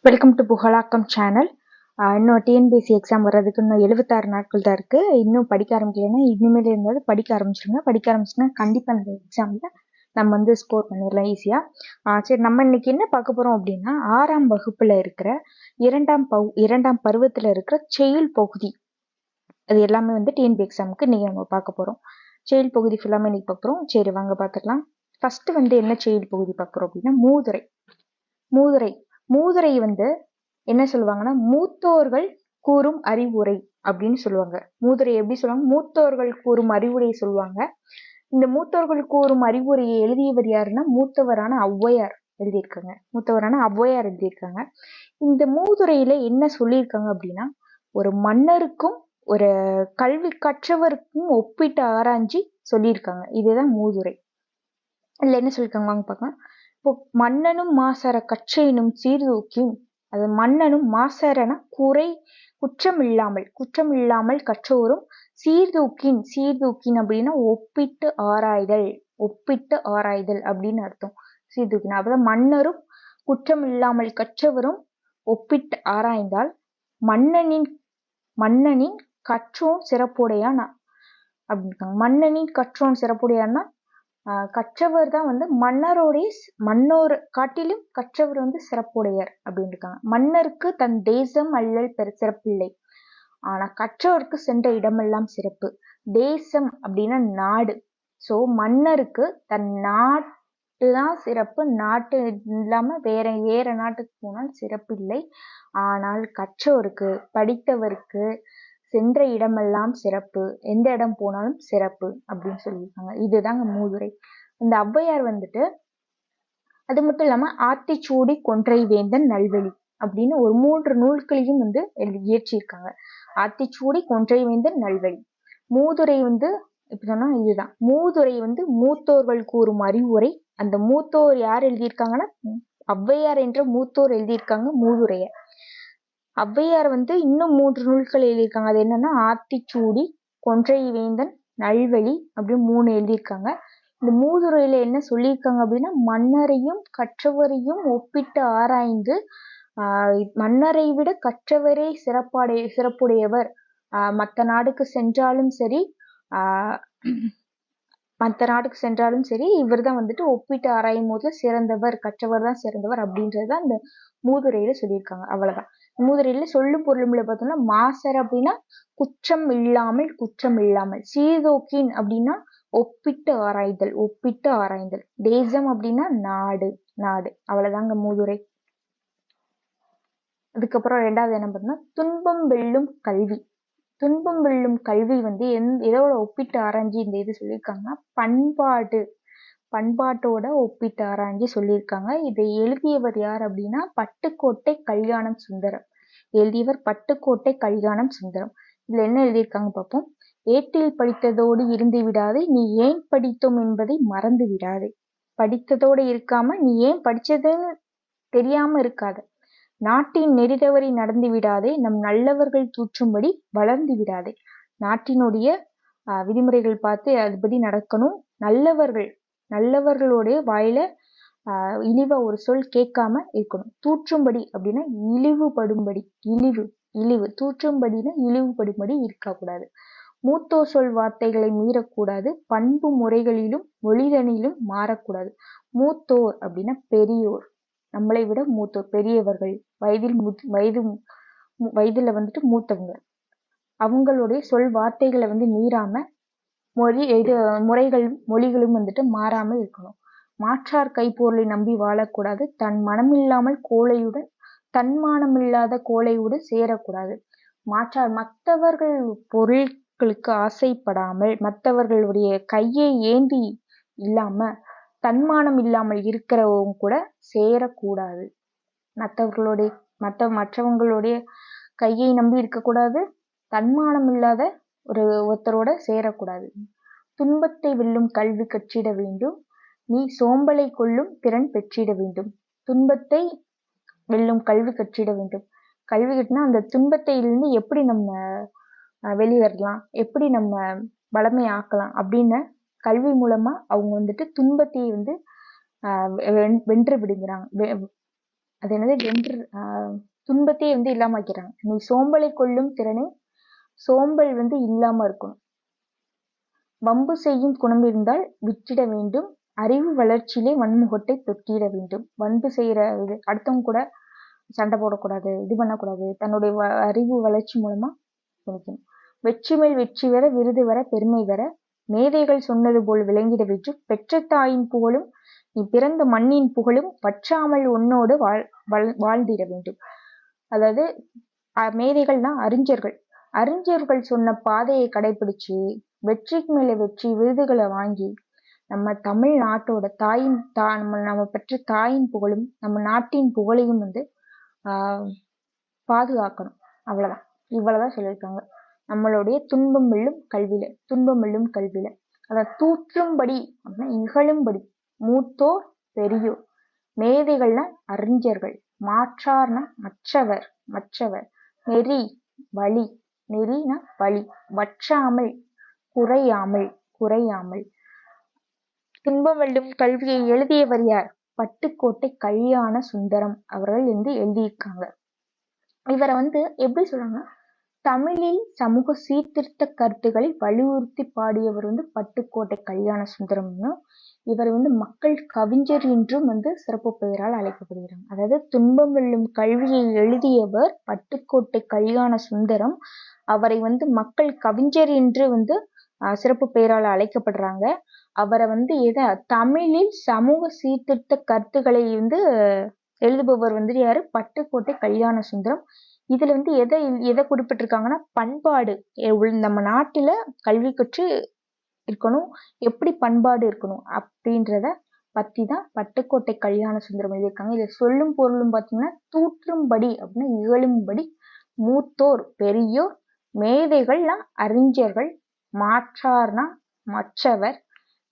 Welcome to Pugazhakkam channel. இன்னும் TNPSC exam வர்றதுக்கு இன்னும் 76 நாட்கள் தான் இருக்குது. இன்னும் படிக்க ஆரம்பிக்கலைன்னா இனிமேல் இருந்தாவது படிக்க ஆரம்பிச்சிருங்க. படிக்க ஆரம்பிச்சுன்னா கண்டிப்பாக அந்த எக்ஸாமில் நம்ம வந்து ஸ்கோர் பண்ணிடலாம் ஈஸியாக. சரி, நம்ம இன்னைக்கு என்ன பார்க்க போகிறோம் அப்படின்னா 6ஆம் வகுப்பில் இருக்கிற இரண்டாம் பருவத்தில் இருக்கிற செயல் பகுதி. அது எல்லாமே வந்து டிஎன்பி எக்ஸாமுக்கு இன்றைக்கி நம்ம பார்க்க போகிறோம். செயல் பகுதி ஃபுல்லாமே இன்றைக்கி பார்க்குறோம். சரி, வாங்க பார்த்துக்கலாம். ஃபஸ்ட்டு வந்து என்ன செயல் பகுதி பார்க்குறோம் அப்படின்னா மூதுரை வந்து என்ன சொல்லுவாங்கன்னா மூத்தோர்கள் கூறும் அறிவுரை அப்படின்னு சொல்லுவாங்க. மூதுரை எப்படி சொல்லுவாங்க? மூத்தோர்கள் கூறும் அறிவுரை சொல்லுவாங்க. இந்த மூத்தோர்கள் கூறும் அறிவுரையை எழுதியவர் யாருன்னா மூத்தவரான ஔவையார் எழுதியிருக்காங்க. இந்த மூதுரையில என்ன சொல்லியிருக்காங்க அப்படின்னா, ஒரு மன்னருக்கும் ஒரு கல்வி கற்றவருக்கும் ஒப்பிட்டு ஆராய்ச்சி சொல்லியிருக்காங்க. இதுதான் மூதுரை. இதுல என்ன சொல்லியிருக்காங்க வாங்க பார்க்கலாம். இப்போ மன்னனும் மாசற கற்றையினும் சீர்தூக்கின், அது மன்னனும் மாசறன குற்றம் இல்லாமல் கற்றோரும் சீர்தூக்கின் அப்படின்னா ஒப்பிட்டு ஆராய்தல் அப்படின்னு அர்த்தம். சீர்தூக்கின் அப்புறம் மன்னரும் குற்றம் இல்லாமல் கற்றவரும் ஒப்பிட்டு ஆராய்ந்தால் மன்னனின் கற்றோன் சிறப்புடையான் அப்படின்னு. மன்னனின் கற்றோன் சிறப்புடையான்னா கற்றவர் தான் வந்து மன்னோர் காட்டிலும் கற்றவர் வந்து சிறப்புடையர் அப்படின்னு இருக்காங்க. மன்னருக்கு தன் தேசம் அல்லல் சிறப்பில்லை, ஆனா கற்றவருக்கு சென்ற இடமெல்லாம் சிறப்பு. தேசம் அப்படின்னா நாடு. ஸோ மன்னருக்கு தன் நாட்டு தான் சிறப்பு, நாட்டு இல்லாம வேற நாட்டுக்கு போனால் சிறப்பு இல்லை. ஆனால் கற்றவருக்கு படித்தவருக்கு சென்ற இடமெல்லாம் சிறப்பு, எந்த இடம் போனாலும் சிறப்பு அப்படின்னு சொல்லியிருக்காங்க. இதுதாங்க மூதுரை. இந்த ஔவையார் வந்துட்டு அது மட்டும் இல்லாம ஆத்திச்சூடி கொன்றை வேந்தன் நல்வழி அப்படின்னு ஒரு 3 நூல்களையும் வந்து இயற்றியிருக்காங்க. ஆத்திச்சூடி கொன்றை வேந்தன் நல்வழி. மூதுரை வந்து இப்ப சொன்னா இதுதான். மூதுரை வந்து மூத்தோர்கள் கூறும் அறிவுரை. அந்த மூத்தோர் யார் எழுதியிருக்காங்கன்னா ஔவையார் என்ற மூத்தோர் எழுதியிருக்காங்க மூதுரைய. ஔவையார் வந்து இன்னும் 3 நூல்கள் எழுதியிருக்காங்க. அது என்னன்னா ஆத்திச்சூடி, கொன்றை வேந்தன், நல்வழி அப்படின்னு 3 எழுதியிருக்காங்க. இந்த மூதுரையில என்ன சொல்லியிருக்காங்க அப்படின்னா, மன்னரையும் கற்றவரையும் ஒப்பிட்டு ஆராய்ந்து மன்னரை விட கற்றவரே சிறப்புடையவர். மற்ற நாடுக்கு சென்றாலும் சரி இவர் தான் வந்துட்டு ஒப்பிட்டு ஆராயும் போது கற்றவர் தான் சிறந்தவர் அப்படின்றத அந்த மூதுரையில சொல்லியிருக்காங்க. அவ்வளவுதான். மூதுரையில சொல்லும் பொருளும்ல பார்த்தோம்னா மாசர் அப்படின்னா குற்றம் இல்லாமல், சீர்தூக்கின் அப்படின்னா ஒப்பிட்டு ஆராய்தல், தேசம் அப்படின்னா நாடு. அவ்வளவுதாங்க மூதுரை. அதுக்கப்புறம் 2வது என்ன பார்த்தோம்னா துன்பம் வெல்லும் கல்வி வந்து எதோட ஒப்பிட்டு ஆராய்ச்சி இந்த இது சொல்லியிருக்காங்கன்னா பண்பாட்டோட ஒப்பிட்டு ஆராய்ச்சி சொல்லியிருக்காங்க. இதை எழுதியவர் யார் அப்படின்னா பட்டுக்கோட்டை கல்யாணம் சுந்தரம். இதுல என்ன எழுதியிருக்காங்க பார்ப்போம். ஏட்டில் படித்ததோடு இருந்து விடாதே, நீ ஏன் படித்தோம் என்பதை மறந்து விடாதே. படித்ததோடு இருக்காம நீ ஏன் படிச்சதுன்னு தெரியாம இருக்காத. நாட்டின் நெறி தவறி நடந்து விடாதே, நம் நல்லவர்கள் தூற்றும்படி வளர்ந்து விடாதே. நாட்டினுடைய விதிமுறைகள் பார்த்து அதுபடி நடக்கணும். நல்லவர்களுடைய வாயில இழிவா ஒரு சொல் கேட்காம இருக்கணும். தூற்றும்படி அப்படின்னா இழிவுபடும்படி, தூற்றும்படினா இழிவுபடும்படி இருக்கக்கூடாது. மூத்தோர் சொல் வார்த்தைகளை மீறக்கூடாது. பண்பு முறைகளிலும் மொழிதனிலும் மாறக்கூடாது. மூத்தோர் அப்படின்னா பெரியோர், நம்மளை விட மூத்தோர், பெரியவர்கள், வயதுல வந்துட்டு மூத்தவங்க. அவங்களுடைய சொல் வார்த்தைகளை வந்து மீறாம மொழிகளும் வந்துட்டு மாறாம இருக்கணும். மாற்றார் கைப்பொருளை நம்பி வாழக்கூடாது. தன்மானமில்லாத கோழையுடன் சேரக்கூடாது. மற்றவர்கள் பொருட்களுக்கு ஆசைப்படாமல், மற்றவர்களுடைய கையை ஏந்தி இல்லாம தன்மானம் இல்லாமல் இருக்கிறவங்க கூட சேரக்கூடாது. மற்றவங்களுடைய கையை நம்பி இருக்கக்கூடாது. தன்மானம் இல்லாத ஒருத்தரோட சேரக்கூடாது. துன்பத்தை வெல்லும் கல்வி கற்றிட வேண்டும், நீ சோம்பலை கொள்ளும் திறன் பெற்றிட வேண்டும். துன்பத்தை வெல்லும் கல்வி கற்றிட வேண்டும். கல்வி கட்டினா அந்த துன்பத்தையிலிருந்து எப்படி நம்ம வெளிவரலாம், எப்படி நம்ம வளமை ஆக்கலாம் அப்படின்னு கல்வி மூலமா அவங்க வந்துட்டு துன்பத்தை வந்து வென்று விடுகிறாங்க. அது என்னது வென்று துன்பத்தையே வந்து இல்லாம ஆக்கிறாங்க. நீ சோம்பலை கொள்ளும் திறனை சோம்பல் வந்து இல்லாம இருக்கணும். வம்பு செய்யும் குணம் இருந்தால் விட்டிட வேண்டும். அறிவு வளர்ச்சியிலே வன்முகத்தை தொட்டிட வேண்டும். வன்பு செய்யற இது அடுத்தவங்க கூட சண்டை போடக்கூடாது, இது பண்ணக்கூடாது. தன்னுடைய அறிவு வளர்ச்சி மூலமா நினைக்கணும். வெற்றி மேல் வெற்றி வர விருது வர பெருமை வர மேதைகள் சொன்னது போல் விளங்கிட வேண்டும். பெற்ற தாயின் புகழும் நீ பிறந்த மண்ணின் புகழும் வற்றாமல் உன்னோடு வாழ்ந்திட வேண்டும். அதாவது மேதைகள்னா அறிஞர்கள். அறிஞர்கள் சொன்ன பாதையை கடைபிடிச்சு வெற்றிக்கு மேல வெற்றி விருதுகளை வாங்கி நம்ம தமிழ்நாட்டோட தாயின் நம்ம பெற்ற தாயின் புகழும் நம்ம நாட்டின் புகழையும் வந்து பாதுகாக்கணும். அவ்வளவுதான். இவ்வளவுதான் சொல்லியிருக்காங்க. நம்மளுடைய துன்பம் வெல்லும் கல்வியில அத தூற்றும்படி அப்படின்னா இகழும்படி மூத்தோர் பெரியோர் மேதைகள்னா அறிஞர்கள் மாற்றார்னா மற்றவர் நெறி வழி நெறினா வழி வற்றாமல் குறையாமல் துன்பம் வெல்லும் கல்வியை எழுதியவர் யார்? பட்டுக்கோட்டை கல்யாண சுந்தரம் அவர்கள் வந்து எழுதியிருக்காங்க. இவரை வந்து எப்படி சொல்றாங்கன்னா தமிழில் சமூக சீர்திருத்த கருத்துக்களை வலியுறுத்தி பாடியவர் வந்து பட்டுக்கோட்டை கல்யாண சுந்தரம்னு. இவர் வந்து மக்கள் கவிஞர் என்றும் வந்து சிறப்பு பெயரால் அழைக்கப்படுகிறாங்க. அதாவது துன்பம் வெல்லும் கல்வியை எழுதியவர் பட்டுக்கோட்டை கல்யாண சுந்தரம். அவரை வந்து மக்கள் கவிஞர் என்று வந்து சிறப்பு பெயரால் அழைக்கப்படுறாங்க. அவரை வந்து தமிழில் சமூக சீர்திருத்த கருத்துக்களை வந்து எழுதுபவர் வந்து யாரு? பட்டுக்கோட்டை கல்யாண சுந்தரம். இதுல வந்து எதை குறிப்பிட்டிருக்காங்கன்னா பண்பாடு நம்ம நாட்டுல கல்வி கற்று இருக்கணும், எப்படி பண்பாடு இருக்கணும் அப்படின்றத பத்தி தான் பட்டுக்கோட்டை கல்யாண சுந்தரம் எழுதியிருக்காங்க. இதை சொல்லும் பொருளும் பார்த்தீங்கன்னா தூற்றும்படி அப்படின்னா இகழும்படி மூத்தோர் பெரியோர் மேதைகள்னா அறிஞர்கள் மாற்றார்னா மற்றவர்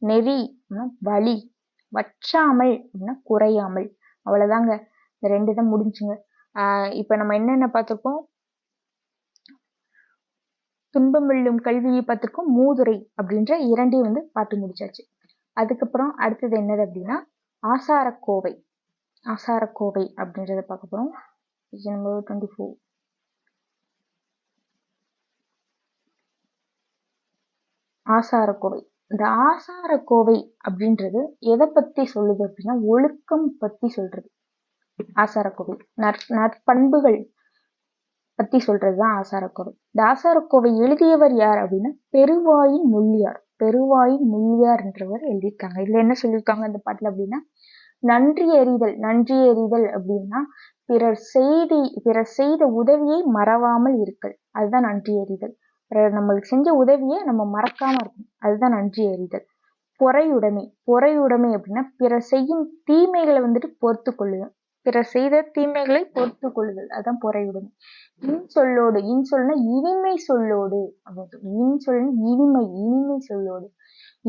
நெறி வழி வற்றாமல் அப்படின்னா குறையாமல். அவ்வளவுதாங்க. இந்த 2 தான் முடிஞ்சுங்க. இப்ப நம்ம என்னென்ன பார்த்திருக்கோம்? துன்பம் வெல்லும் கல்வியை பார்த்திருக்கோம், மூதுரை அப்படின்ற 2 வந்து பார்த்து முடிச்சாச்சு. அதுக்கப்புறம் அடுத்தது என்னது அப்படின்னா ஆசாரக்கோவை அப்படின்றத பார்க்க போறோம். நம்பர் 24. ஆசாரக்கோவை. இந்த ஆசாரக்கோவை அப்படின்றது எதை பத்தி சொல்லுது அப்படின்னா ஒழுக்கம் பத்தி சொல்றது. ஆசாரக்கோவை நற்பண்புகள் பத்தி சொல்றதுதான் ஆசாரக்கோவை. இந்த ஆசாரக்கோவை எழுதியவர் யார் அப்படின்னா பெருவாயின் முள்ளியார் என்றவர் எழுதியிருக்காங்க. இதுல என்ன சொல்லியிருக்காங்க அந்த பாட்டுல அப்படின்னா நன்றி அறிதல் அப்படின்னா பிறர் செய்த உதவியை மறவாமல் இருக்கல். அதுதான் நன்றி அறிதல். நம்மளுக்கு செஞ்ச உதவியை நம்ம மறக்காம இருக்கணும். அதுதான் நன்றி அறிதல். பொறையுடைமை அப்படின்னா பிறர் செய்யும் தீமைகளை வந்துட்டு பொறுத்து கொள்ளுதல். பிறர் செய்த தீமைகளை பொறுத்து கொள்ளுதல், அதுதான் பொறையுடைமை. இன்சொல்னா இனிமை சொல்லோடு இனிமை சொல்லோடு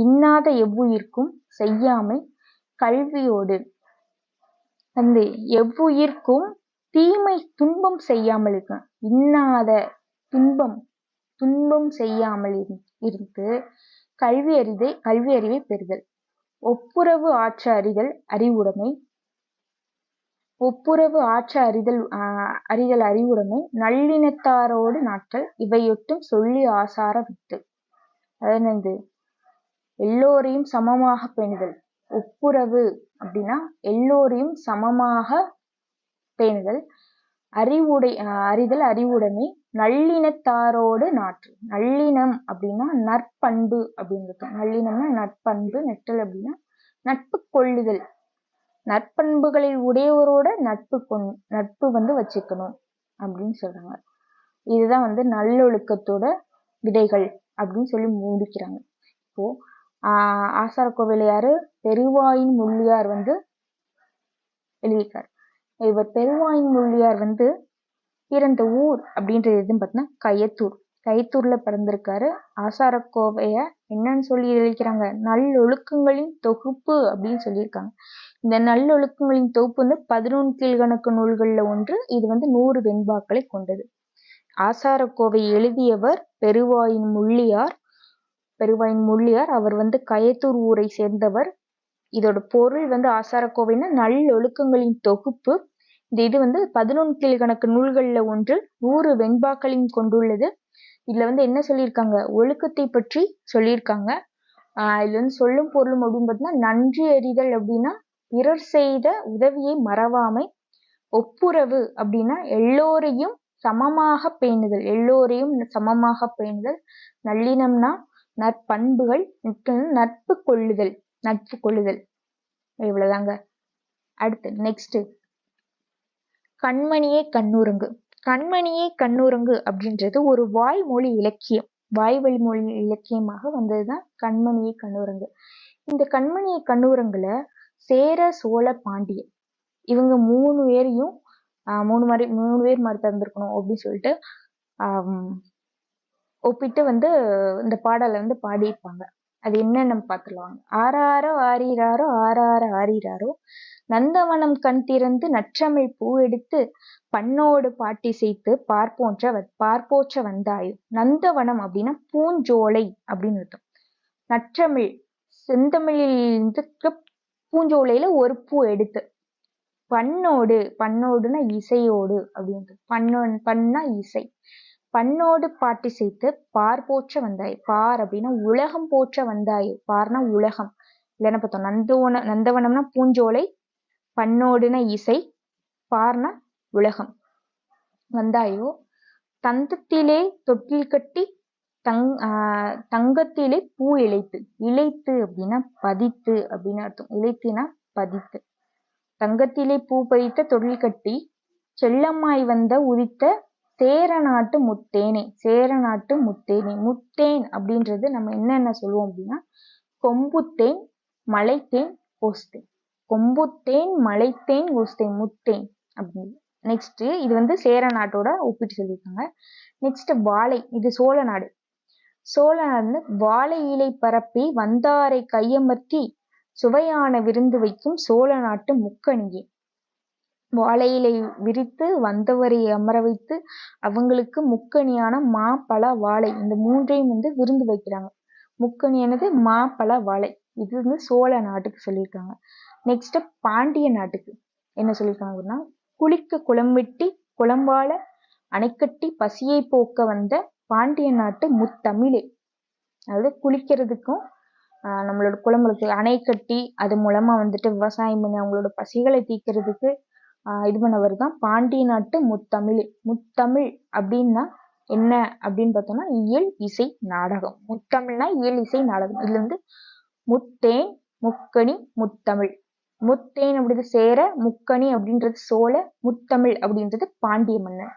இன்னாத எவ்வுயிர்க்கும் செய்யாமை கல்வியோடு வந்து எவ்வுயிர்க்கும் தீமை துன்பம் செய்யாமல் இருக்க. இன்னாத துன்பம் செய்யாமல் இருந்து கல்வி அறிவை பெறுதல். ஒப்புரவு ஆற்ற அறிதல் அறிவுடைமை நல்லினத்தாரோடு நாட்டல் இவையொட்டும் சொல்லி ஆசார விட்டு. அதாவது எல்லோரையும் சமமாக பேணுதல். ஒப்புரவு அப்படின்னா எல்லோரையும் சமமாக பேணுதல். அறிவுடைமை நல்லினத்தாரோடு நாற்றல். நல்லினம் அப்படின்னா நற்பண்பு அப்படிங்கிறது. நல்லினம்னா நற்பண்பு, நெட்டல் அப்படின்னா நட்பு கொள்ளுதல். நற்பண்புகளில் உடையவரோட நட்பு வந்து வச்சுக்கணும் அப்படின்னு சொல்றாங்க. இதுதான் வந்து நல்லொழுக்கத்தோட விதைகள் அப்படின்னு சொல்லி முடிக்கிறாங்க. இப்போ ஆசாரக்கோவையில யாரு? பெருவாயின் முள்ளியார் வந்து எழுதியிருக்காரு. இவர் பெருவாயின் முள்ளியார் வந்து பிறந்த ஊர் அப்படின்றது எதுன்னு பார்த்தீங்கன்னா கயத்தூர்ல பிறந்திருக்காரு. ஆசாரக்கோவைய என்னன்னு சொல்லி எழுதிக்கிறாங்க? நல்லொழுக்கங்களின் தொகுப்பு அப்படின்னு சொல்லியிருக்காங்க. இந்த நல்லொழுக்கங்களின் தொகுப்பு வந்து 11 கீழ்கணக்கு நூல்கள்ல ஒன்று. இது வந்து 100 வெண்பாக்களை கொண்டது. ஆசாரக்கோவை எழுதியவர் பெருவாயின் முள்ளியார். அவர் வந்து கயத்தூர் ஊரை சேர்ந்தவர். இதோட பொருள் வந்து ஆசாரக்கோவைன்னா நல்லொழுக்கங்களின் தொகுப்பு. இது வந்து 11 கீழ்கணக்கு நூல்கள்ல ஒன்று 100 வெண்பாக்களையும் கொண்டுள்ளது. இதுல வந்து என்ன சொல்லியிருக்காங்க, ஒழுக்கத்தை பற்றி சொல்லியிருக்காங்க. இதுல வந்து சொல்லும் பொருளும் அப்படின்னு பார்த்தீங்கன்னா, நன்றி அறிதல் அப்படின்னா பிறர் செய்த உதவியை மறவாமை, ஒப்புரவு அப்படின்னா எல்லோரையும் சமமாக பேணுதல், எல்லோரையும் சமமாக பேணுதல், நல்லிணம்னா நற்பண்புகள், நட்பு கொள்ளுதல், நட்பு கொள்ளுதல். இவ்வளவுதாங்க. அடுத்து நெக்ஸ்ட், கண்மணியே கண்ணுறங்கு. கண்மணியே கண்ணுறங்கு அப்படின்றது ஒரு வாய்மொழி இலக்கியம், வாய்வழி மொழி இலக்கியமாக வந்ததுதான் கண்மணியே கண்ணுறங்கு. இந்த கண்மணியே கண்ணுறங்குல சேர சோழ பாண்டிய இவங்க 3 பேரையும் 3 பேர் மாதிரி தந்திருக்கணும் அப்படின்னு சொல்லிட்டு ஒப்பிட்டு வந்து இந்த பாடலை வந்து பாடியிருப்பாங்க. அது என்னன்னு பார்த்துருவாங்க. ஆறாரோ ஆறீராரோ ஆறார ஆறீராரோ நந்தவனம் கண் திறந்து நற்றமிழ் பூ எடுத்து பண்ணோடு பாட்டி செய்து பார்ப்போற்ற வந்தாயோ. நந்தவனம் அப்படின்னா பூஞ்சோலை அப்படின்னு அர்த்தம். நற்றமிழ் செந்தமிழில் பூஞ்சோலையில ஒரு பூ எடுத்து, பண்ணோடுனா இசையோடு அப்படின்ட்டு, பண்ணா இசை, பண்ணோடு பாட்டி செய்து பார்ப்போற்ற வந்தாய். பார் அப்படின்னா உலகம் போற்ற வந்தாயோ. பார்னா உலகம், இல்லைன்னா பார்த்தோம் நந்தவனம்னா பூஞ்சோலை, பண்ணோடுனா இசை, பார்னா உலகம். வந்தாயோ தந்தத்திலே தொட்டில் கட்டி தங்கத்திலே பூ இழைத்து. இழைத்து அப்படின்னா பதித்து அப்படின்னு அர்த்தம். இழைத்துனா பதித்து. தங்கத்திலே பூ பதித்த தொழில் கட்டி செல்லம்மாய் வந்த உதித்த சேர நாட்டு முத்தேனே. சேர நாட்டு முத்தேனே. முத்தேன் அப்படின்றது நம்ம என்னென்ன சொல்லுவோம் அப்படின்னா கொம்புத்தேன், மலைத்தேன், கோஸ்தேன். கொம்புத்தேன், மலைத்தேன், கோஸ்தேன், முத்தேன் அப்படின்னு. நெக்ஸ்ட், இது வந்து சேர நாட்டோட ஒப்பிட்டு சொல்லியிருக்காங்க. நெக்ஸ்ட் வாழை, இது சோழ நாடு. சோழ நாடு வாழை இலை பரப்பி வந்தாரை கையமர்த்தி சுவையான விருந்து வைக்கும் சோழ நாட்டு முக்கணியே. வாழை இலை விரித்து வந்தவரை அமர வைத்து அவங்களுக்கு முக்கணியான மா பழ வாழை, இந்த 3ஐயும் வந்து விருந்து வைக்கிறாங்க. முக்கணியானது மா பழ வாழை. இது வந்து சோழ நாட்டுக்கு சொல்லியிருக்காங்க. நெக்ஸ்ட் பாண்டிய நாட்டுக்கு என்ன சொல்லியிருக்காங்க அப்படின்னா, குளிக்க குளம் வெட்டி குளம்பால அணைக்கட்டி பசியை போக்க வந்த பாண்டிய நாட்டு முத்தமிழே. அதாவது குளிக்கிறதுக்கும் நம்மளோட குளங்களுக்கு அணை கட்டி அது மூலமா வந்துட்டு விவசாயம் பண்ணி அவங்களோட பசிகளை தீர்க்கிறதுக்கு இது பண்ணவர் தான் பாண்டிய நாட்டு முத்தமிழ். முத்தமிழ் அப்படின்னா என்ன அப்படின்னு பார்த்தோம்னா இயல் இசை நாடகம். முத்தமிழ்னா இயல் இசை நாடகம். இதுல வந்து முத்தேன், முக்கணி, முத்தமிழ். முத்தேன் அப்படின்றது சேர, முக்கணி அப்படின்றது சோழ, முத்தமிழ் அப்படின்றது பாண்டிய மன்னன்.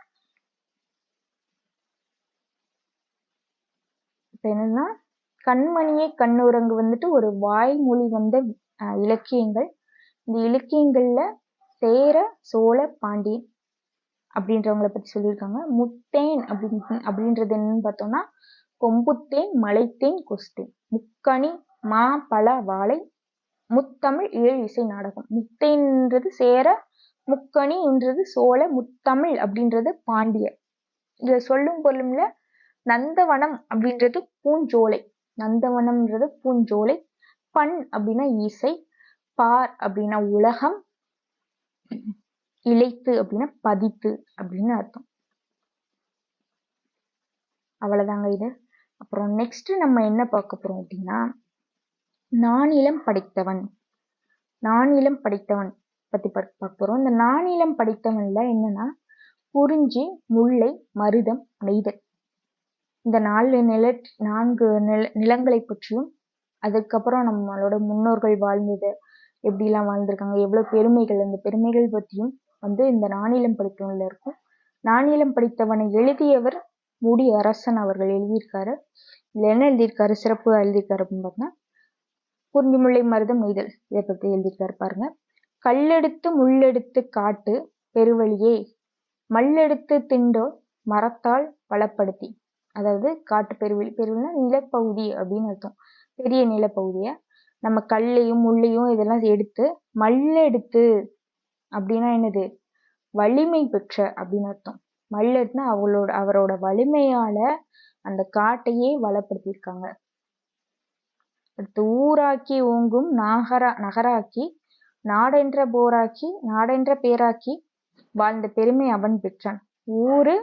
இப்ப என்னன்னா, கண்மணியே கண்ணுறங்கு வந்துட்டு ஒரு வாய்மொழி வந்த இலக்கியங்கள். இந்த இலக்கியங்கள்ல சேர சோழ பாண்டியன் அப்படின்றவங்களை பத்தி சொல்லியிருக்காங்க. முத்தேன் அப்படின்றது என்னன்னு பார்த்தோம்னா கொம்புத்தேன், மலைத்தேன், கொஸ்தேன், முக்கணி, மா பழ வாழை, முத்தமிழ் இயல் இசை நாடகம். முத்தேன்ன்றது சேர, முக்கணின்றது சோழ, முத்தமிழ் அப்படின்றது பாண்டிய. இதுல சொல்லும் பொருளும்ல நந்தவனம் அப்படின்றது பூஞ்சோலை. நந்தவனம்ன்றது பூஞ்சோலை. பண் அப்படின்னா இசை, பார் அப்படின்னா உலகம், இழைத்து அப்படின்னா பதித்து அப்படின்னு அர்த்தம். அவ்வளவுதாங்க இது. அப்புறம் நெக்ஸ்ட் நம்ம என்ன பார்க்க போறோம் அப்படின்னா, நானிலம் படைத்தவன். நானிலம் படைத்தவன் பத்தி பார்க்க போறோம். இந்த நானிலம் படைத்தவன்ல என்னன்னா குறிஞ்சி, முல்லை, மருதம், நெய்தல், இந்த 4 நிலங்களை பற்றியும், அதுக்கப்புறம் நம்மளோட முன்னோர்கள் வாழ்ந்தது, எப்படிலாம் வாழ்ந்திருக்காங்க, எவ்வளவு பெருமைகள், அந்த பெருமைகள் பற்றியும் வந்து இந்த நானிலம் படைத்தவன்ல இருக்கும். நானிலம் படைத்தவனை எழுதியவர் முடி அரசன் அவர்கள் எழுதியிருக்காரு. இதுல என்ன எழுதியிருக்காரு, சிறப்பு எழுதியிருக்காரு அப்படின்னு பார்த்தோம்னா குறிஞ்சி, முல்லை, மருதம், நெய்தல் இதை பத்தி எழுதியிருக்காரு பாருங்க. கல்லெடுத்து முள்ளெடுத்து காட்டு பெருவழியே மல்லெடுத்து திண்டோ மரத்தால் பலப்படுத்தி. அதாவது காட்டு பெருவெளி, பெருவெளினா நிலப்பகுதி அப்படின்னு அர்த்தம். பெரிய நிலப்பகுதிய நம்ம கல்லையும் முள்ளையும் இதெல்லாம் எடுத்து, மல்லெடுத்து அப்படின்னா என்னது, வலிமை பெற்ற அப்படின்னு அர்த்தம். மல்லெடுத்துனா அவரோட வலிமையால அந்த காட்டையே வளப்படுத்தியிருக்காங்க. அடுத்து ஊராக்கி ஓங்கும் நகராக்கி நாடென்ற போராக்கி நாடென்ற பேராக்கி வாழ்ந்த பெருமை அவன் பெற்றான். ஊரு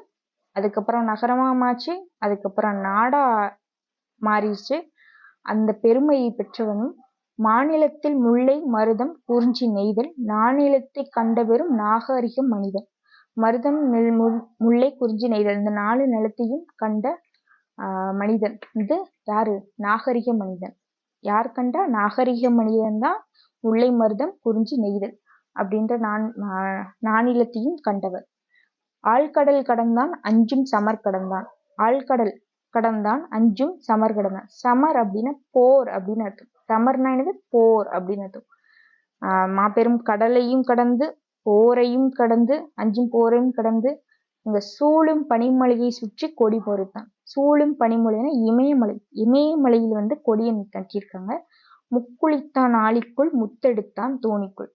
அதுக்கப்புறம் நகரமா மாச்சு, அதுக்கப்புறம் நாடா மாறிடுச்சு. அந்த பெருமையை பெற்றவனும் மாநிலத்தில் முல்லை மருதம் குறிஞ்சி நெய்தல் நானிலத்தை கண்டபெறும் நாகரிக மனிதன். மருதம் முல்லை குறிஞ்சி நெய்தல் இந்த 4 நிலத்தையும் கண்ட மனிதன் இது யாரு? நாகரிக மனிதன். யார் கண்டா? நாகரிக மனிதன் தான் முல்லை மருதம் குறிஞ்சி நெய்தல் அப்படின்ற நானிலத்தையும் கண்டவர். ஆழ்கடல் கடந்தான் அஞ்சும் சமர் கடந்தான். ஆழ்கடல் கடந்தான் அஞ்சும் சமர் கடந்தான். சமர் அப்படின்னா போர் அப்படின்னு அர்த்தம். சமர்னா என்னது? போர் அப்படின்னு அர்த்தம். மாபெரும் கடலையும் கடந்து போரையும் கடந்து அஞ்சும் போரையும் கடந்து இங்க சூழும் பனிமலையை சுற்றி கொடி பொறுத்தான். சூழும் பனிமலைன்னா இமயமலை. இமயமலையில் வந்து கொடியை கட்டியிருக்காங்க. முக்குளித்தான் ஆழிக்குள் முத்தெடுத்தான் தோணிக்குள்.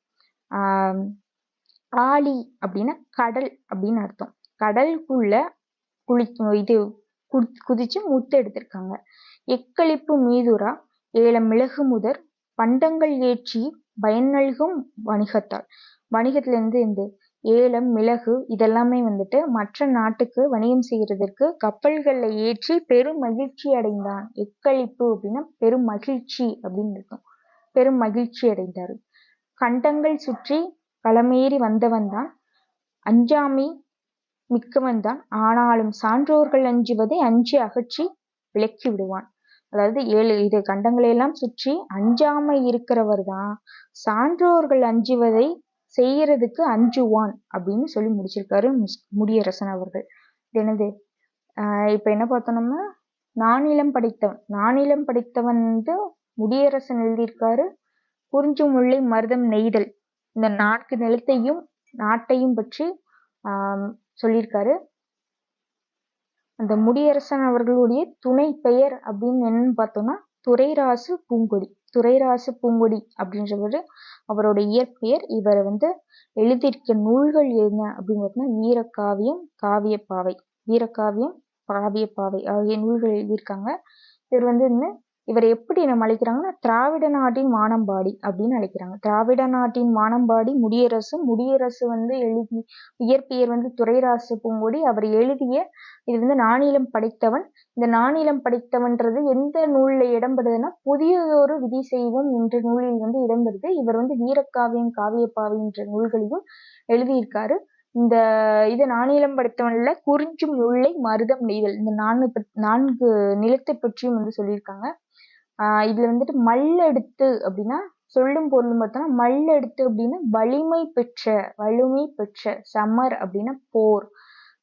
ஆழி அப்படின்னா கடல் அப்படின்னு அர்த்தம். கடலுக்குள்ள குதிச்சு முத்து எடுத்திருக்காங்க. எக்களிப்பு மீதுரா ஏலம் மிளகு முதற் பண்டங்கள் ஏற்றி பயன் நல்கும் வணிகத்தால். வணிகத்துல இருந்து இந்த ஏலம் மிளகு இதெல்லாமே வந்துட்டு மற்ற நாட்டுக்கு வணிகம் செய்யறதற்கு கப்பல்கள்ல ஏற்றி பெரும் மகிழ்ச்சி அடைந்தான். எக்களிப்பு அப்படின்னா பெரும் மகிழ்ச்சி அப்படின்னு இருக்கும். பெரும் மகிழ்ச்சி அடைந்தாரு. கண்டங்கள் சுற்றி களமேறி வந்தவன் தான் அஞ்சாமை மிக்கவன் தான். ஆனாலும் சான்றோர்கள் அஞ்சுவதை அஞ்சி அகற்றி விலக்கி விடுவான். அதாவது 7 கண்டங்களை எல்லாம் சுற்றி அஞ்சாமை இருக்கிறவர் தான் சான்றோர்கள் அஞ்சுவதை செய்யறதுக்கு அஞ்சுவான் அப்படின்னு சொல்லி முடிச்சிருக்காரு முடியரசன் அவர்கள். என்னது இப்ப என்ன பார்த்தோம்னா நானிலம் படைத்தவன். நானிலம் படைத்தவன் வந்து முடியரசன் எழுதியிருக்காரு. குறிஞ்சி முல்லை மருதம் நெய்தல் இந்த 4 நிலத்தையும் நாட்டையும் பற்றி சொல்லியிருக்காரு. அந்த முடியரசன் அவர்களுடைய துணை பெயர் அப்படின்னு என்னன்னு பார்த்தோம்னா துரைராசு பூங்கொடி. துரைராசு பூங்கொடி அப்படின்றவர் அவரோட இயற்பெயர். இவர் வந்து எழுதியிருக்க நூல்கள் என்ன அப்படின்னு பார்த்தோம்னா வீரகாவியம், காவியப்பாவை. வீரகாவியம், காவியப்பாவை ஆகிய நூல்கள் எழுதியிருக்காங்க. இவர் வந்து இவர் எப்படி நம்ம அழைக்கிறாங்கன்னா திராவிட நாட்டின் வானம்பாடி அப்படின்னு அழைக்கிறாங்க. திராவிட நாட்டின் வானம்பாடி முடியரசு. முடியரசு வந்து எழுதி இயற்பெயர் வந்து துரைராசு பூங்கொடி. அவர் எழுதிய இது வந்து நானிலம் படைத்தவன். இந்த நானிலம் படைத்தவன்றது எந்த நூல்ல இடம்பெறுதுன்னா புதியதொரு விதி செய்வோம் என்ற நூலில் வந்து இடம்பெறுது. இவர் வந்து வீரகாவியம், காவியப்பாவை என்ற நூல்களையும் எழுதியிருக்காரு. இந்த இது நானிலம் படைத்தவன்ல குறிஞ்சி முல்லை மருதம் நெய்தல் இந்த 4 நிலத்தை பற்றியும் வந்து சொல்லியிருக்காங்க. இதுல வந்துட்டு மல்லெடுத்து அப்படின்னா சொல்லும் பொருளும் பார்த்தோம்னா மல்லெடுத்து அப்படின்னா வலிமை பெற்ற. சமர் அப்படின்னா போர்.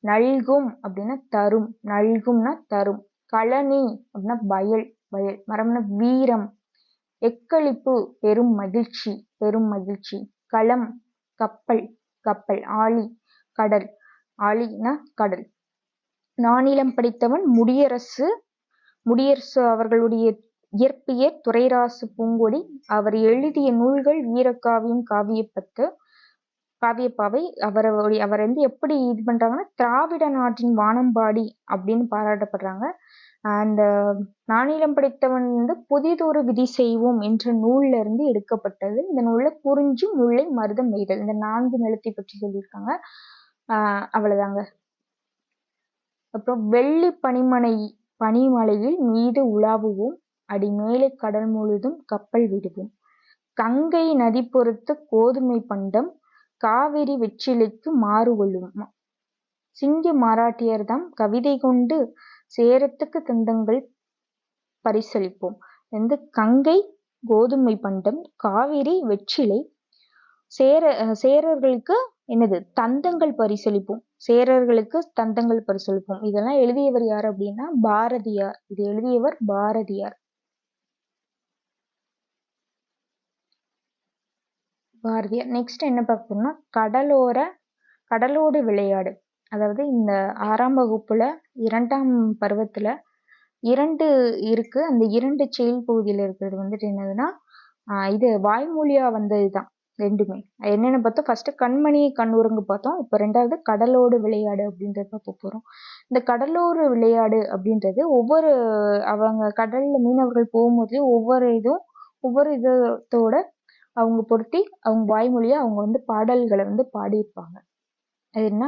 நல்கும் அப்படின்னா தரும். நல்கும்னா தரும். களனி அப்படின்னா வயல். மரம்னா வீரம். எக்களிப்பு பெரும் மகிழ்ச்சி. களம் கப்பல். ஆழி கடல். ஆழினா கடல். நானிலம் படித்தவன் முடியரசு அவர்களுடைய இயற்பெயர் துரைராசு பூங்கொடி. அவர் எழுதிய நூல்கள் வீரகாவியம், காவியப்பாவை. அவர் வந்து எப்படி இது பண்றாங்கன்னா திராவிட நாட்டின் வானம்பாடி அப்படின்னு பாராட்டப்படுறாங்க. அந்த நானிலம் படைத்தவன் வந்து புதிதொரு விதி செய்வோம் என்ற நூல்ல இருந்து எடுக்கப்பட்டது. இந்த நூல்ல குறிஞ்சி முல்லை மருதம் நெய்தல் இந்த 4 நிலத்தை பற்றி சொல்லியிருக்காங்க. அவ்வளவுதாங்க. அப்புறம் வெள்ளி பனிமலையில் மீது உலாவுவோம் அடிமேலை கடல் முழுதும் கப்பல் விடுவோம். கங்கை நதி பொறுத்து கோதுமை பண்டம் காவிரி வெற்றிலைக்கு மாறு கொள்ளும். சிங்க மராட்டியர்தாம் கவிதை கொண்டு சேரத்துக்கு தந்தங்கள் பரிசளிப்போம். வந்து கங்கை கோதுமை பண்டம், காவிரி வெற்றிலை, சேரர்களுக்கு என்னது தந்தங்கள் பரிசளிப்போம். சேரர்களுக்கு தந்தங்கள் பரிசளிப்போம். இதெல்லாம் எழுதியவர் யார் அப்படின்னா பாரதியார். இது எழுதியவர் பாரதியார். நெக்ஸ்ட் என்ன பார்க்கணும்னா கடலோடு விளையாடு. அதாவது இந்த 6ஆம் வகுப்புல 2ஆம் பருவத்துல 2 இருக்கு. அந்த 2 செயல் பகுதியில இருக்கிறது வந்துட்டு என்னதுன்னா இது வாய்மொழியா வந்ததுதான் ரெண்டுமே. என்னென்ன பார்த்தோம்? ஃபர்ஸ்ட் கண்மணியை கண்ணுறங்கு பார்த்தோம். இப்போ 2வது கடலோடு விளையாடு அப்படின்றத பார்க்க போறோம். இந்த கடலோடு விளையாடு அப்படின்றது அவங்க கடல்ல மீனவர்கள் போகும்போது ஒவ்வொரு இதத்தோட அவங்க பொருத்தி அவங்க வாய்மொழியா அவங்க வந்து பாடல்களை வந்து பாடியிருப்பாங்க. அது என்ன,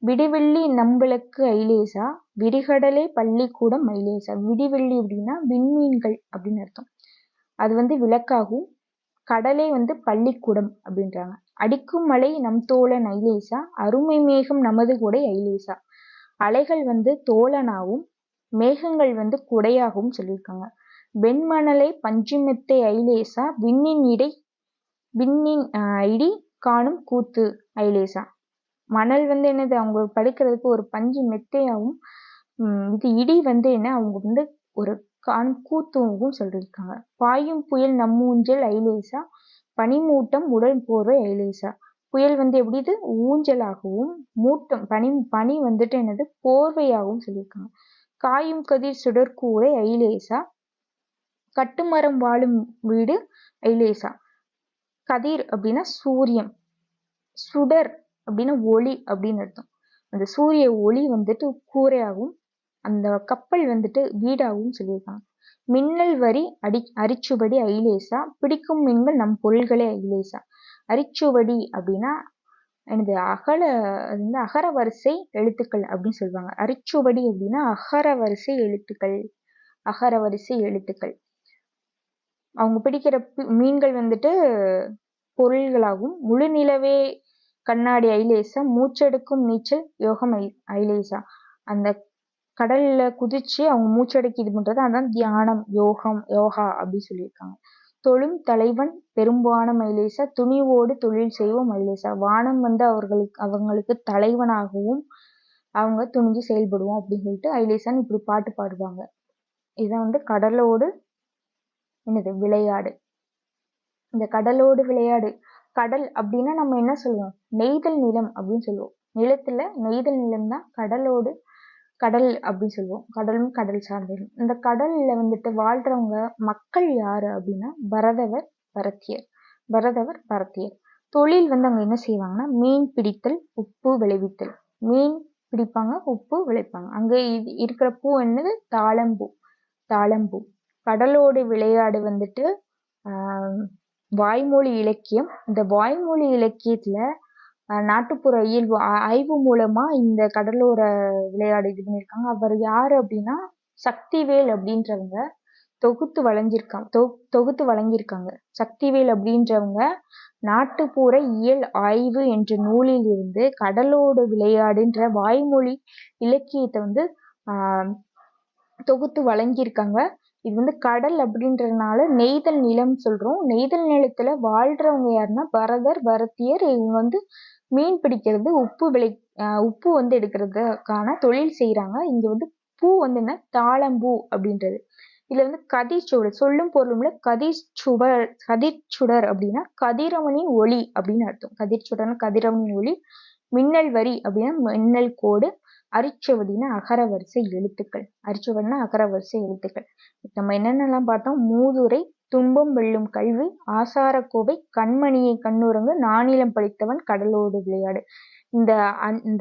விடிவெள்ளி நம்பளுக்கு ஐலேசா விரிகடலே பள்ளிக்கூடம் ஐலேசா. விடிவெள்ளி அப்படின்னா விண்மீன்கள் அப்படின்னு அர்த்தம். அது வந்து விளக்காகும். கடலே வந்து பள்ளிக்கூடம் அப்படின்றாங்க. அடிக்கும் மழை நம் தோழன் ஐலேசா அருமை மேகம் நமது குடை ஐலேசா. அலைகள் வந்து தோழனாகவும் மேகங்கள் வந்து குடையாகவும் சொல்லியிருக்காங்க. வெண்மணலை பஞ்சுமெத்தை ஐலேசா விண்ணின் இடி காணும் கூத்து ஐலேசா. மணல் வந்து என்னது, அவங்க படுக்கிறதுக்கு ஒரு பஞ்சு மெத்தையாகவும் இது இடி வந்து என்ன, அவங்க வந்து ஒரு காணும் கூத்துவும் சொல்லியிருக்காங்க. பாயும் புயல் நம்மூஞ்சல் ஐலேசா பனிமூட்டம் உடல் போர்வை ஐலேசா. புயல் வந்து எப்படி இது ஊஞ்சலாகவும் மூட்டம் பனி வந்துட்டு என்னது போர்வையாகவும் சொல்லியிருக்காங்க. காயும் கதிர் சுடற்கூரை ஐலேசா கட்டுமரம் வாழும் வீடு ஐலேசா. கதிர் அப்படின்னா சூரியன், சுடர் அப்படின்னா ஒளி அப்படின்னு அர்த்தம். அந்த சூரிய ஒளி வந்துட்டு கூரையாகவும் அந்த கப்பல் வந்துட்டு வீடாகவும் சொல்லியிருக்காங்க. மின்னல் வரி அரிச்சுவடி ஐலேசா பிடிக்கும் மீன்கள் நம் பொருள்களே ஐலேசா. அரிச்சுவடி அப்படின்னா எனது அகர வரிசை எழுத்துக்கள் அப்படின்னு சொல்லுவாங்க. அரிச்சுவடி அப்படின்னா அகர வரிசை எழுத்துக்கள். அவங்க பிடிக்கிற மீன்கள் வந்துட்டு பொருள்களாகும். முழு நிலவே கண்ணாடி ஐலேசா மூச்செடுக்கும் நீச்சல் யோகம் ஐலேசா. அந்த கடல்ல குதிச்சு அவங்க மூச்சடக்கி இது பண்றது அதான் தியானம் யோகா அப்படின்னு சொல்லியிருக்காங்க. தொழும் தலைவன் பெரும்பானம் ஐலேசா துணிவோடு தொழில் செய்வோம் ஐலேசா. வானம் வந்து அவங்களுக்கு தலைவனாகவும் அவங்க துணிஞ்சு செயல்படுவோம் அப்படின்னு சொல்லிட்டு ஐலேசான்னு இப்படி பாட்டு பாடுவாங்க. இதான் வந்து கடலோடு என்னது விளையாடு. இந்த கடலோடு விளையாடு, கடல் அப்படின்னா நம்ம என்ன சொல்லுவோம், நெய்தல் நிலம் அப்படின்னு சொல்லுவோம். நிலத்துல நெய்தல் நிலம் தான் கடல் அப்படின்னு சொல்லுவோம். கடலும் கடல் சார்ந்தது. இந்த கடல்ல வந்துட்டு வாழ்றவங்க மக்கள் யாரு அப்படின்னா பரதவர். தொழில் வந்து அங்க என்ன செய்வாங்கன்னா மீன் பிடித்தல் உப்பு விளைவித்தல். மீன் பிடிப்பாங்க, உப்பு விளைப்பாங்க. அங்க இருக்கிற பூ என்னது, தாளம்பூ. கடலோடு விளையாடு வந்துட்டு வாய்மொழி இலக்கியம். இந்த வாய்மொழி இலக்கியத்துல நாட்டுப்புற ஆய்வு மூலமா இந்த கடலோர விளையாடு இது பண்ணியிருக்காங்க. அவர் யாரு அப்படின்னா சக்திவேல் அப்படின்றவங்க தொகுத்து வழங்கியிருக்காங்க. சக்திவேல் அப்படின்றவங்க நாட்டுப்புற இயல் ஆய்வு என்ற நூலில் இருந்து கடலோடு விளையாடுன்ற வாய்மொழி இலக்கியத்தை வந்து தொகுத்து வழங்கியிருக்காங்க. இது வந்து கடல் அப்படின்றதுனால நெய்தல் நிலம் சொல்றோம். நெய்தல் நிலத்துல வாழ்றவங்க யாருன்னா பரத்தியர். இவங்க வந்து மீன் பிடிக்கிறது, உப்பு வந்து எடுக்கிறதுக்கான தொழில் செய்யறாங்க. இங்க வந்து பூ வந்து என்ன, தாளம்பூ அப்படின்றது. இதுல வந்து கதிர்ச்சுடர் சொல்லும் பொருளும்ல கதிர்ச்சுடர் அப்படின்னா கதிரவனின் ஒளி அப்படின்னு அர்த்தம். கதிர்ச்சுடர்னா கதிரவனின் ஒளி. மின்னல் வரி அப்படின்னா மின்னல் கோடு. அரிச்சுவடினா அகரவரிசை எழுத்துக்கள். நம்ம என்னென்னலாம் பார்த்தோம், மூதுரை, துன்பம் வெல்லும் கல்வி, ஆசாரக்கோவை, கண்மணியை கண்ணுறங்கு, நானிலம் படித்தவன், கடலோடு விளையாடு. இந்த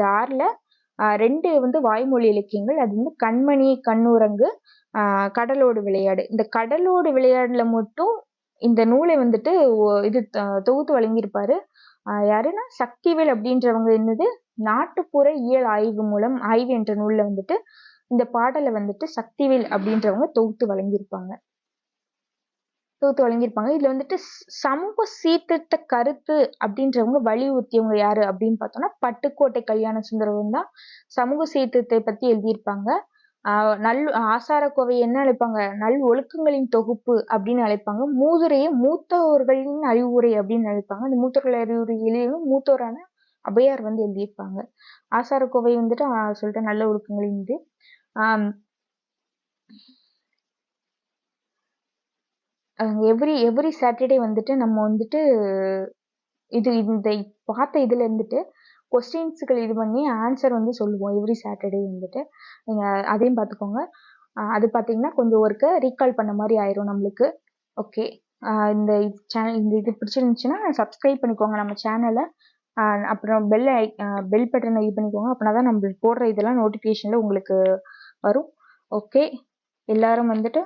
6ல 2 வந்து வாய்மொழி இலக்கியங்கள். அது வந்து கண்மணியை கண்ணுறங்கு, கடலோடு விளையாடு. இந்த கடலோடு விளையாடுல மட்டும் இந்த நூலை வந்துட்டு இது தொகுத்து வழங்கியிருப்பாரு. யாருன்னா சக்திவேல் அப்படின்றவங்க. என்னது, நாட்டுப்புற இயல் ஆய்வு என்ற நூல்ல வந்துட்டு இந்த பாடலை வந்துட்டு சக்திவேல் அப்படின்றவங்க தொகுத்து வழங்கியிருப்பாங்க. இதுல வந்துட்டு சமூக சீர்திருத்த கருத்து அப்படின்றவங்க வலியுறுத்தியவங்க யாரு அப்படின்னு பார்த்தோம்னா பட்டுக்கோட்டை கல்யாண சுந்தரம் தான் சமூக சீர்திருத்தத்தை பத்தி எழுதியிருப்பாங்க. ஆசாரக்கோவை என்ன அழைப்பாங்க, நல் ஒழுக்கங்களின் தொகுப்பு அப்படின்னு அழைப்பாங்க. மூதுரையை மூத்தோர்களின் அறிவுரை அப்படின்னு அழைப்பாங்க. அந்த மூத்தோர்கள் அறிவுரை எழுதியும் மூத்தோரான அபையார் வந்து எழுதியிருப்பாங்க. ஆசாரக்கோவை வந்துட்டு சொல்லிட்ட நல்ல ஒழுக்கங்களின் இது. எவ்ரி சாட்டர்டே வந்துட்டு நம்ம வந்துட்டு இந்த பார்த்த இதுல இருந்துட்டு கொஸ்டின்ஸுகள் இது பண்ணி ஆன்சர் வந்து சொல்லுவோம் எவ்ரி சாட்டர்டே வந்துட்டு. நீங்க அதையும் பார்த்துக்கோங்க. அது பார்த்தீங்கன்னா கொஞ்சம் ஒர்க்கை ரீகால் பண்ண மாதிரி ஆயிரும் நம்மளுக்கு. ஓகே, இந்த இது பிடிச்சிருந்துச்சுன்னா சப்ஸ்கிரைப் பண்ணிக்கோங்க நம்ம சேனலை. அப்புறம் பெல் பட்டனை இது பண்ணிக்கோங்க. அப்படின்னா தான் நம்ம போடுற இதெல்லாம் நோட்டிஃபிகேஷனில் உங்களுக்கு வரும். ஓகே, எல்லாரும் வந்துட்டு